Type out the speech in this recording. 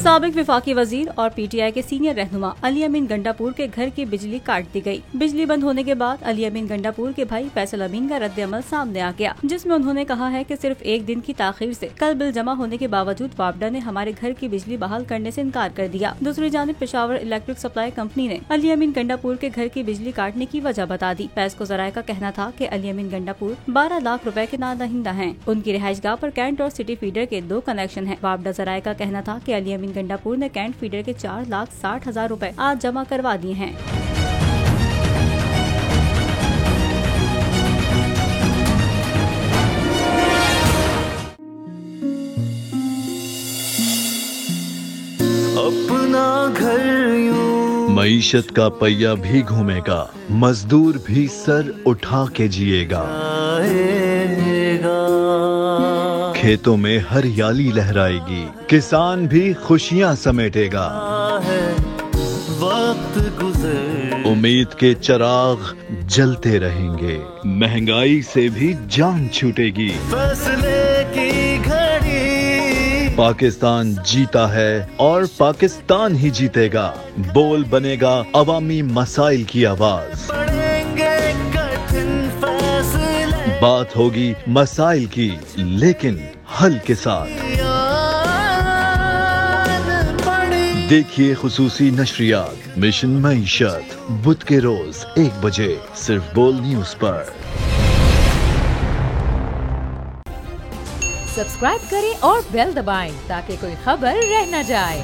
साबिक विफाकी वजीर और पीटीआई के सीनियर रहनुमा अली अमीन गंडापुर के घर की बिजली काट दी गई। बिजली बंद होने के बाद अली अमीन गंडापुर के भाई फैसल अमीन का रद्द-ए-अमल सामने आ गया, जिसमें उन्होंने कहा है कि सिर्फ एक दिन की ताखीर से कल बिल जमा होने के बावजूद वापडा ने हमारे घर की बिजली बहाल करने से इनकार कर दिया। दूसरी जानिब पेशावर इलेक्ट्रिक सप्लाई कंपनी ने अली अमीन गंडापुर के घर की बिजली काटने की वजह बता दी। फैज को जराए का कहना था कि अली अमीन गंडापुर 12 लाख रुपए के नादहिंदा हैं। उनकी रिहाइशगाह पर कैंट और सिटी फीडर के 2 कनेक्शन हैं। वापडा जराए का कहना था कि अली अमीन गंडापुर ने कैंट फीडर के 4,60,000 रुपए आज जमा करवा दिए हैं। अपना घर यूं मईशत का पहिया भी घूमेगा, मजदूर भी सर उठा के जिएगा। खेतों में हरियाली लहराएगी, किसान भी खुशियां समेटेगा। वक्त गुजर उम्मीद के चिराग जलते रहेंगे, महंगाई से भी जान छूटेगी। फैसले की घड़ी पाकिस्तान जीता है और पाकिस्तान ही जीतेगा। बोल बनेगा अवामी मसाइल की आवाज। पड़ेंगे कठिन फैसले, बात होगी मसाइल की, लेकिन हल के साथ। देखिए खुसूसी नशरियात मिशन मईशत बुध के रोज 1 बजे सिर्फ बोल न्यूज पर। सब्सक्राइब करें और बेल दबाएं ताकि कोई खबर रह न जाए।